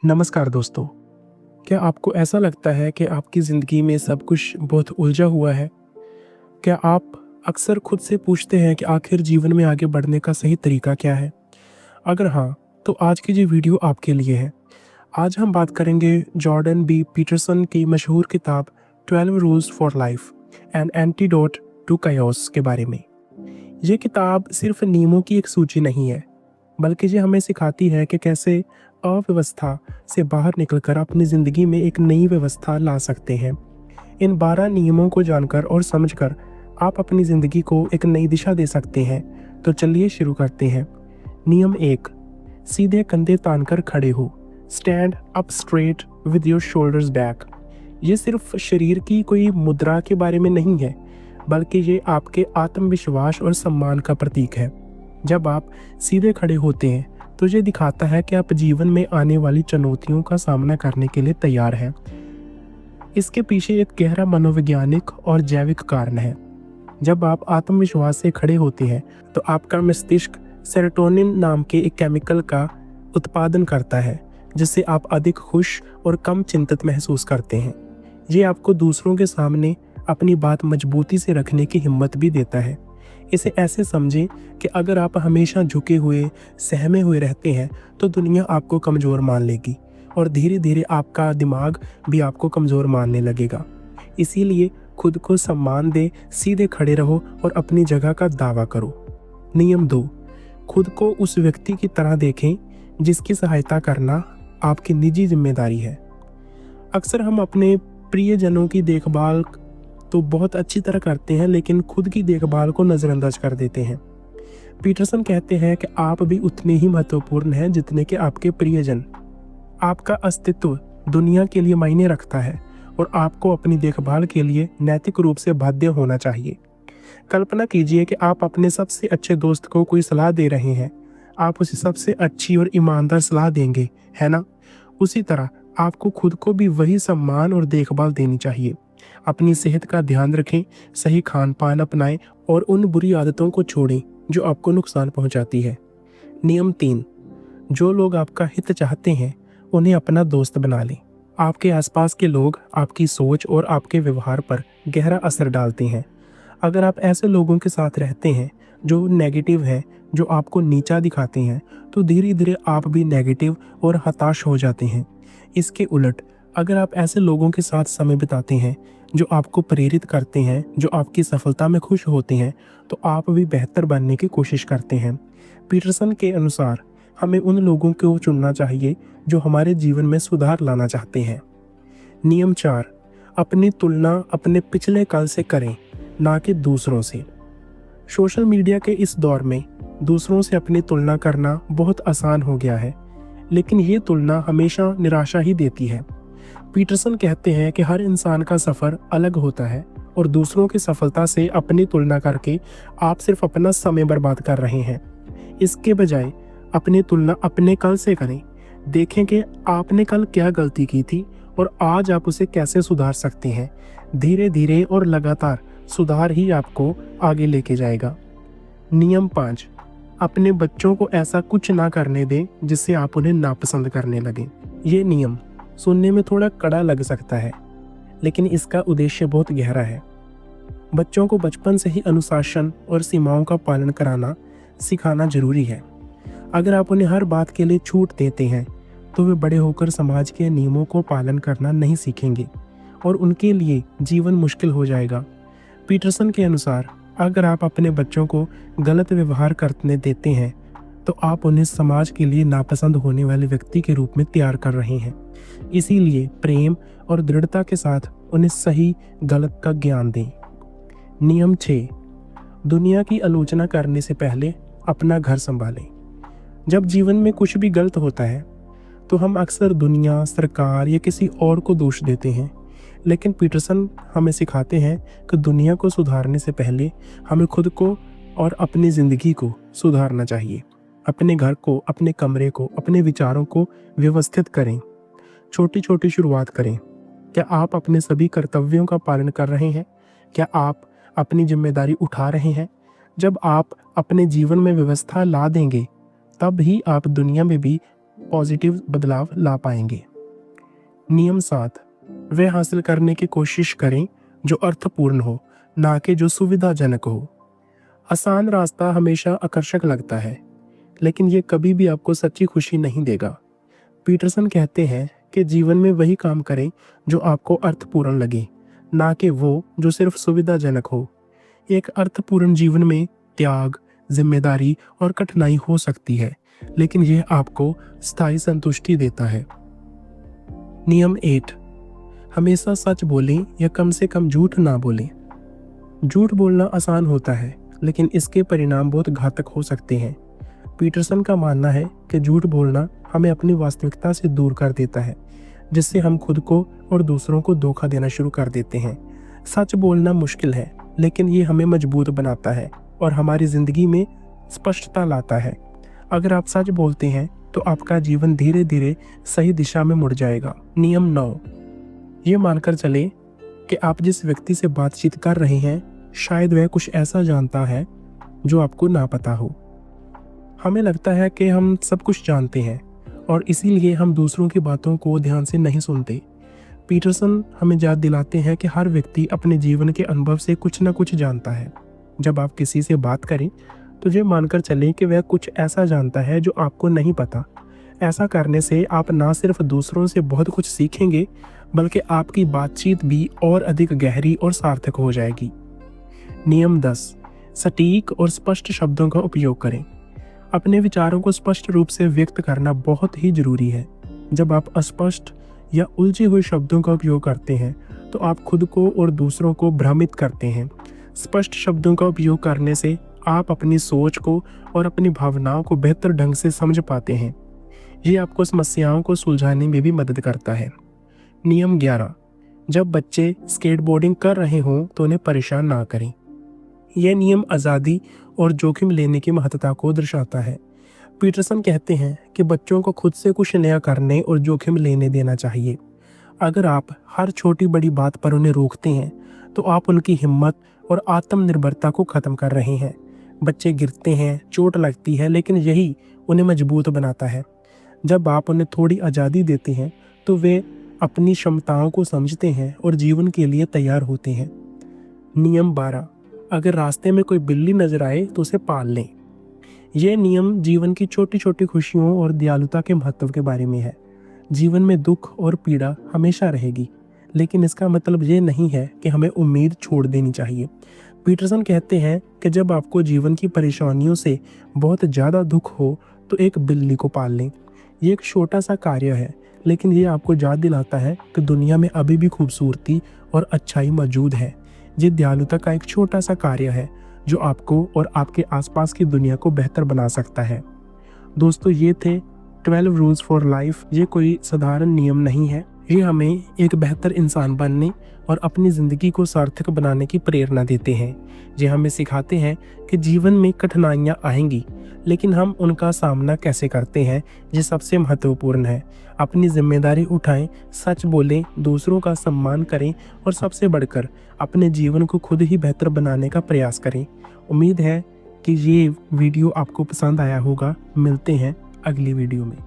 नमस्कार दोस्तों। क्या आपको ऐसा लगता है कि आपकी ज़िंदगी में सब कुछ बहुत उलझा हुआ है? क्या आप अक्सर खुद से पूछते हैं कि आखिर जीवन में आगे बढ़ने का सही तरीका क्या है? अगर हाँ, तो आज की ये वीडियो आपके लिए है। आज हम बात करेंगे जॉर्डन बी पीटरसन की मशहूर किताब 12 rules for life an antidote to chaos के बारे में। ये किताब सिर्फ नियमों की एक सूची नहीं है, बल्कि ये हमें सिखाती है कि कैसे अव्यवस्था से बाहर निकलकर अपनी ज़िंदगी में एक नई व्यवस्था ला सकते हैं। इन 12 नियमों को जानकर और समझकर आप अपनी ज़िंदगी को एक नई दिशा दे सकते हैं। तो चलिए शुरू करते हैं। नियम 1, सीधे कंधे तानकर खड़े हो। Stand up straight with your shoulders back. ये सिर्फ शरीर की कोई मुद्रा के बारे में नहीं है, बल्कि ये आपके आत्मविश्वास और सम्मान का प्रतीक है। जब आप सीधे खड़े होते हैं तो ये दिखाता है कि आप जीवन में आने वाली चुनौतियों का सामना करने के लिए तैयार हैं। इसके पीछे एक गहरा मनोवैज्ञानिक और जैविक कारण है। जब आप आत्मविश्वास से खड़े होते हैं तो आपका मस्तिष्क सेरोटोनिन नाम के एक केमिकल का उत्पादन करता है, जिससे आप अधिक खुश और कम चिंतित महसूस करते हैं। ये आपको दूसरों के सामने अपनी बात मजबूती से रखने की हिम्मत भी देता है। इसे ऐसे समझें कि अगर आप हमेशा झुके हुए, सहमे हुए रहते हैं तो दुनिया आपको कमज़ोर मान लेगी और धीरे धीरे आपका दिमाग भी आपको कमज़ोर मानने लगेगा। इसीलिए खुद को सम्मान दे, सीधे खड़े रहो और अपनी जगह का दावा करो। नियम 2, खुद को उस व्यक्ति की तरह देखें जिसकी सहायता करना आपकी निजी जिम्मेदारी है। अक्सर हम अपने प्रियजनों की देखभाल तो बहुत अच्छी तरह करते हैं, लेकिन खुद की देखभाल को नज़रअंदाज कर देते हैं। पीटरसन कहते हैं कि आप भी उतने ही महत्वपूर्ण हैं जितने कि आपके प्रियजन। आपका अस्तित्व दुनिया के लिए मायने रखता है और आपको अपनी देखभाल के लिए नैतिक रूप से बाध्य होना चाहिए। कल्पना कीजिए कि आप अपने सबसे अच्छे दोस्त को कोई सलाह दे रहे हैं। आप उसे सबसे अच्छी और ईमानदार सलाह देंगे, है ना? उसी तरह आपको खुद को भी वही सम्मान और देखभाल देनी चाहिए। अपनी सेहत का ध्यान रखें, सही खान पान अपनाएं और उन बुरी आदतों को छोड़ें जो आपको नुकसान पहुंचाती है। नियम 3, जो लोग आपका हित चाहते हैं उन्हें अपना दोस्त बना लें। आपके आसपास के लोग आपकी सोच और आपके व्यवहार पर गहरा असर डालते हैं। अगर आप ऐसे लोगों के साथ रहते हैं जो नेगेटिव हैं, जो आपको नीचा दिखाते हैं, तो धीरे धीरे आप भी नेगेटिव और हताश हो जाते हैं। इसके उलट अगर आप ऐसे लोगों के साथ समय बिताते हैं जो आपको प्रेरित करते हैं, जो आपकी सफलता में खुश होते हैं, तो आप भी बेहतर बनने की कोशिश करते हैं। पीटरसन के अनुसार हमें उन लोगों को चुनना चाहिए जो हमारे जीवन में सुधार लाना चाहते हैं। नियम 4, अपनी तुलना अपने पिछले कल से करें, ना कि दूसरों से। सोशल मीडिया के इस दौर में दूसरों से अपनी तुलना करना बहुत आसान हो गया है, लेकिन ये तुलना हमेशा निराशा ही देती है। पीटरसन कहते हैं कि हर इंसान का सफ़र अलग होता है और दूसरों की सफलता से अपनी तुलना करके आप सिर्फ अपना समय बर्बाद कर रहे हैं। इसके बजाय अपनी तुलना अपने कल से करें। देखें कि आपने कल क्या गलती की थी और आज आप उसे कैसे सुधार सकते हैं। धीरे धीरे और लगातार सुधार ही आपको आगे लेके जाएगा। नियम 5, अपने बच्चों को ऐसा कुछ ना करने दें जिससे आप उन्हें नापसंद करने लगें। ये नियम सुनने में थोड़ा कड़ा लग सकता है, लेकिन इसका उद्देश्य बहुत गहरा है। बच्चों को बचपन से ही अनुशासन और सीमाओं का पालन कराना सिखाना जरूरी है। अगर आप उन्हें हर बात के लिए छूट देते हैं तो वे बड़े होकर समाज के नियमों को पालन करना नहीं सीखेंगे और उनके लिए जीवन मुश्किल हो जाएगा। पीटरसन के अनुसार अगर आप अपने बच्चों को गलत व्यवहार करने देते हैं तो आप उन्हें समाज के लिए नापसंद होने वाले व्यक्ति के रूप में तैयार कर रहे हैं। इसीलिए प्रेम और दृढ़ता के साथ उन्हें सही गलत का ज्ञान दें। नियम 6, दुनिया की आलोचना करने से पहले अपना घर संभालें। जब जीवन में कुछ भी गलत होता है तो हम अक्सर दुनिया, सरकार या किसी और को दोष देते हैं, लेकिन पीटरसन हमें सिखाते हैं कि दुनिया को सुधारने से पहले हमें खुद को और अपनी ज़िंदगी को सुधारना चाहिए। अपने घर को, अपने कमरे को, अपने विचारों को व्यवस्थित करें। छोटी छोटी शुरुआत करें। क्या आप अपने सभी कर्तव्यों का पालन कर रहे हैं? क्या आप अपनी जिम्मेदारी उठा रहे हैं? जब आप अपने जीवन में व्यवस्था ला देंगे, तब ही आप दुनिया में भी पॉजिटिव बदलाव ला पाएंगे। नियम 7, वे हासिल करने की कोशिश करें जो अर्थपूर्ण हो, ना कि जो सुविधाजनक हो। आसान रास्ता हमेशा आकर्षक लगता है, लेकिन ये कभी भी आपको सच्ची खुशी नहीं देगा। पीटरसन कहते हैं कि जीवन में वही काम करें जो आपको अर्थपूर्ण लगे, ना कि वो जो सिर्फ सुविधाजनक हो। एक अर्थपूर्ण जीवन में त्याग, जिम्मेदारी और कठिनाई हो सकती है, लेकिन यह आपको स्थायी संतुष्टि देता है। नियम 8, हमेशा सच बोलें या कम से कम झूठ ना बोलें। झूठ बोलना आसान होता है, लेकिन इसके परिणाम बहुत घातक हो सकते हैं। पीटरसन का मानना है कि झूठ बोलना हमें अपनी वास्तविकता से दूर कर देता है, जिससे हम खुद को और दूसरों को धोखा देना शुरू कर देते हैं। सच बोलना मुश्किल है, लेकिन ये हमें मजबूत बनाता है और हमारी जिंदगी में स्पष्टता लाता है। अगर आप सच बोलते हैं तो आपका जीवन धीरे धीरे सही दिशा में मुड़ जाएगा। नियम 9, ये मानकर चलें कि आप जिस व्यक्ति से बातचीत कर रहे हैं शायद वह कुछ ऐसा जानता है जो आपको ना पता हो। हमें लगता है कि हम सब कुछ जानते हैं और इसीलिए हम दूसरों की बातों को ध्यान से नहीं सुनते। पीटरसन हमें याद दिलाते हैं कि हर व्यक्ति अपने जीवन के अनुभव से कुछ न कुछ जानता है। जब आप किसी से बात करें तो ये मानकर चलें कि वह कुछ ऐसा जानता है जो आपको नहीं पता। ऐसा करने से आप ना सिर्फ दूसरों से बहुत कुछ सीखेंगे, बल्कि आपकी बातचीत भी और अधिक गहरी और सार्थक हो जाएगी। नियम 10, सटीक और स्पष्ट शब्दों का उपयोग करें। अपने विचारों को स्पष्ट रूप से व्यक्त करना बहुत ही जरूरी है। जब आप अस्पष्ट या उलझे हुए शब्दों का उपयोग करते हैं तो आप खुद को और दूसरों को भ्रमित करते हैं। स्पष्ट शब्दों का उपयोग करने से आप अपनी सोच को और अपनी भावनाओं को बेहतर ढंग से समझ पाते हैं। ये आपको समस्याओं को सुलझाने में भी मदद करता है। नियम 11, जब बच्चे स्केटबोर्डिंग कर रहे हों तो उन्हें परेशान ना करें। यह नियम आज़ादी और जोखिम लेने की महत्ता को दर्शाता है। पीटरसन कहते हैं कि बच्चों को खुद से कुछ नया करने और जोखिम लेने देना चाहिए। अगर आप हर छोटी बड़ी बात पर उन्हें रोकते हैं तो आप उनकी हिम्मत और आत्मनिर्भरता को ख़त्म कर रहे हैं। बच्चे गिरते हैं, चोट लगती है, लेकिन यही उन्हें मजबूत बनाता है। जब आप उन्हें थोड़ी आज़ादी देते हैं तो वे अपनी क्षमताओं को समझते हैं और जीवन के लिए तैयार होते हैं। नियम 12, अगर रास्ते में कोई बिल्ली नजर आए तो उसे पाल लें। यह नियम जीवन की छोटी छोटी खुशियों और दयालुता के महत्व के बारे में है। जीवन में दुख और पीड़ा हमेशा रहेगी, लेकिन इसका मतलब ये नहीं है कि हमें उम्मीद छोड़ देनी चाहिए। पीटरसन कहते हैं कि जब आपको जीवन की परेशानियों से बहुत ज़्यादा दुख हो तो एक बिल्ली को पाल लें। ये एक छोटा सा कार्य है, लेकिन ये आपको याद दिलाता है कि दुनिया में अभी भी खूबसूरती और अच्छाई मौजूद है। ये दयालुता का एक छोटा सा कार्य है जो आपको और आपके आसपास की दुनिया को बेहतर बना सकता है। दोस्तों, ये थे 12 रूल्स फॉर लाइफ। ये कोई साधारण नियम नहीं है, ये हमें एक बेहतर इंसान बनने और अपनी ज़िंदगी को सार्थक बनाने की प्रेरणा देते हैं। ये हमें सिखाते हैं कि जीवन में कठिनाइयाँ आएंगी, लेकिन हम उनका सामना कैसे करते हैं ये सबसे महत्वपूर्ण है। अपनी जिम्मेदारी उठाएं, सच बोलें, दूसरों का सम्मान करें और सबसे बढ़कर अपने जीवन को खुद ही बेहतर बनाने का प्रयास करें। उम्मीद है कि ये वीडियो आपको पसंद आया होगा। मिलते हैं अगली वीडियो में।